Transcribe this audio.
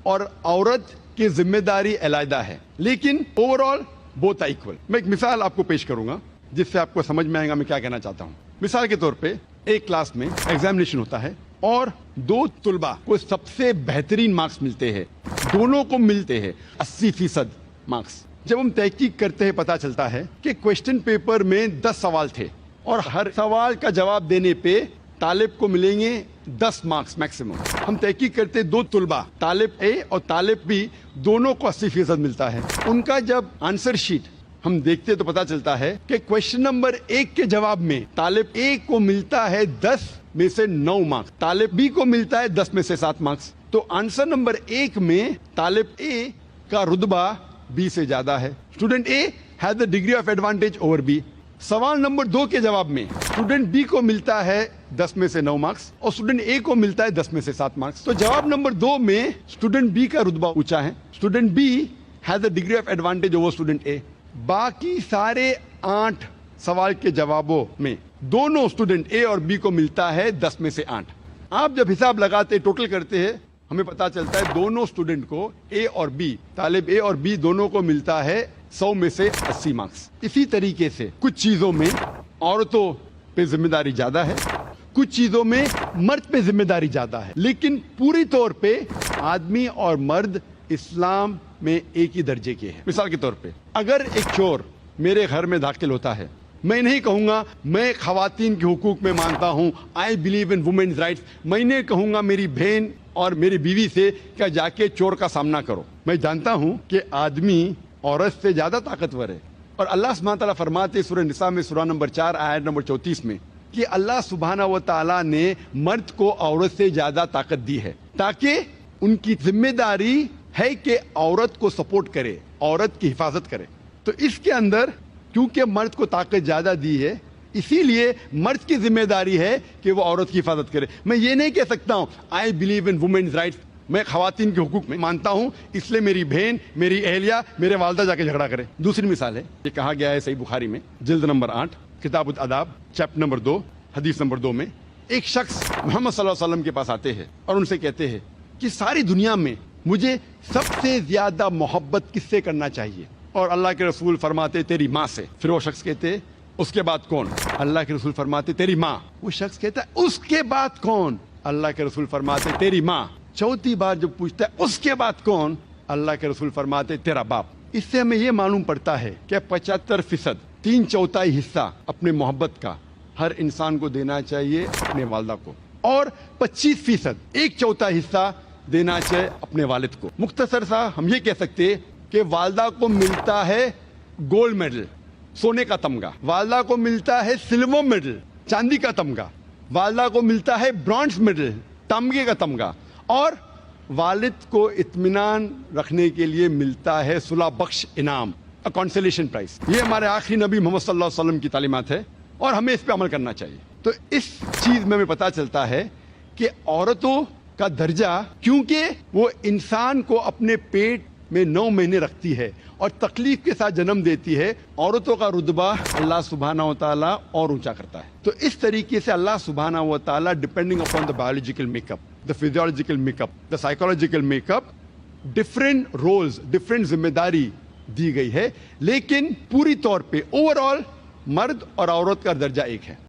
اور عورت کی ذمہ داری علیحدہ ہے، لیکن اوور آل بوتھ ایکول. میں ایک مثال آپ کو پیش کروں گا جس سے آپ کو سمجھ میں آئے گا میں کیا کہنا چاہتا ہوں. مثال کے طور پہ ایک کلاس میں ایگزامینیشن ہوتا ہے اور دو طلبہ کو سب سے بہترین مارکس ملتے ہیں، دونوں کو ملتے ہیں 80% مارکس. جب ہم تحقیق کرتے ہیں پتا چلتا ہے کہ کوشچن پیپر میں 10 سوال تھے اور ہر سوال کا جواب دینے پہ طالب کو ملیں گے 10 مارکس میکسیمم. ہم تحقیق کرتے دو طلبہ طالب اے اور طالب بی دونوں کو 80% ملتا ہے. ان کا جب آنسر شیٹ ہم دیکھتے تو پتا چلتا ہے کہ کوشچن نمبر 1 کے جواب میں طالب اے کو ملتا ہے 10 میں سے 9 مارکس، طالب بی کو ملتا ہے 10 میں سے 7 مارکس. تو آنسر نمبر 1 میں طالب اے کا رتبہ بی سے زیادہ ہے. Student A has the degree of advantage over B. سوال نمبر 2 کے جواب میں اسٹوڈنٹ بی کو ملتا ہے 10 میں سے 9 مارکس اور اسٹوڈنٹ اے کو ملتا ہے 10 میں سے 7 مارکس. تو جواب نمبر 2 میں اسٹوڈنٹ بی کا رتبہ اونچا ہے. Student B has A degree of advantage over student A. باقی سارے 8 سوال کے جوابوں میں دونوں اسٹوڈنٹ اے اور بی کو ملتا ہے 10 میں سے 8. آپ جب حساب لگاتے ٹوٹل کرتے ہیں ہمیں پتا چلتا ہے دونوں اسٹوڈنٹ کو اے اور بی طالب اے اور بی دونوں کو ملتا ہے 100 میں سے 80 مارکس. اسی طریقے سے کچھ چیزوں میں عورتوں پہ ذمہ داری زیادہ ہے، کچھ چیزوں میں مرد پہ ذمہ داری زیادہ ہے، لیکن پوری طور پہ آدمی اور مرد اسلام میں ایک ہی درجے کے ہیں. مثال کے طور پہ اگر ایک چور میرے گھر میں داخل ہوتا ہے، میں نہیں کہوں گا میں خواتین کے حقوق میں مانتا ہوں، I believe in women's rights. میں نے کہوں گا میری بہن اور میری بیوی سے کہ جا کے چور کا سامنا کرو. میں جانتا ہوں کہ آدمی عورت سے زیادہ طاقتور ہے، اور اللہ سبحانہ تعالیٰ فرماتے سورہ نساء میں سورہ نمبر 4 آیت نمبر 34 میں کہ اللہ سبحانہ و تعالیٰ نے مرد کو عورت سے زیادہ طاقت دی ہے تاکہ ان کی ذمہ داری ہے کہ عورت کو سپورٹ کرے، عورت کی حفاظت کرے. تو اس کے اندر کیونکہ مرد کو طاقت زیادہ دی ہے اسی لیے مرد کی ذمہ داری ہے کہ وہ عورت کی حفاظت کرے. میں یہ نہیں کہہ سکتا ہوں I believe in women's rights, میں خواتین کے حقوق میں مانتا ہوں اس لیے میری بہن میری اہلیہ میرے والدہ جا کے جھگڑا کرے. دوسری مثال ہے، یہ کہا گیا ہے صحیح بخاری میں جلد نمبر 8 کتاب الاداب چیپٹر نمبر 2 حدیث نمبر 2 میں ایک شخص محمد صلی اللہ علیہ وسلم کے پاس آتے ہیں اور ان سے کہتے ہیں کہ ساری دنیا میں مجھے سب سے زیادہ محبت کس سے کرنا چاہیے؟ اور اللہ کے رسول فرماتے تیری ماں سے. پھر وہ شخص کہتے اس کے بعد کون؟ اللہ کے رسول فرماتے تیری ماں. وہ شخص کہتا ہے اس کے بعد کون؟ اللہ کے رسول فرماتے تیری ماں. چوتھی بار جب پوچھتا ہے اس کے بعد کون؟ اللہ کے رسول فرماتے تیرا باپ. اس سے ہمیں یہ معلوم پڑتا ہے کہ 75% 3/4 حصہ اپنے محبت کا ہر انسان کو دینا چاہیے اپنے والدہ کو، اور 25% 1/4 حصہ دینا چاہیے اپنے والد کو. مختصر سا ہم یہ کہہ سکتے کہ والدہ کو ملتا ہے گولڈ میڈل، سونے کا تمغہ، والدہ کو ملتا ہے سلور میڈل، چاندی کا تمغہ، والدہ کو ملتا ہے برانز میڈل، تمغے کا تمغہ، اور والد کو اطمینان رکھنے کے لیے ملتا ہے صلح بخش انعام، کنسولیشن پرائز. یہ ہمارے آخری نبی محمد صلی اللہ علیہ وسلم کی تعلیمات ہے اور ہمیں اس پہ عمل کرنا چاہیے. تو اس چیز میں ہمیں پتا چلتا ہے کہ عورتوں کا درجہ، کیونکہ وہ انسان کو اپنے پیٹ میں 9 مہینے رکھتی ہے اور تکلیف کے ساتھ جنم دیتی ہے، عورتوں کا رتبہ اللہ سبحانہ و تعالیٰ اور اونچا کرتا ہے. تو اس طریقے سے اللہ سبحانہ و تعالیٰ depending upon the biological make up, the physiological make up, the psychological make up, different roles, different ذمہ داری دی گئی ہے، لیکن پوری طور پہ اوور آل مرد اور عورت کا درجہ ایک ہے.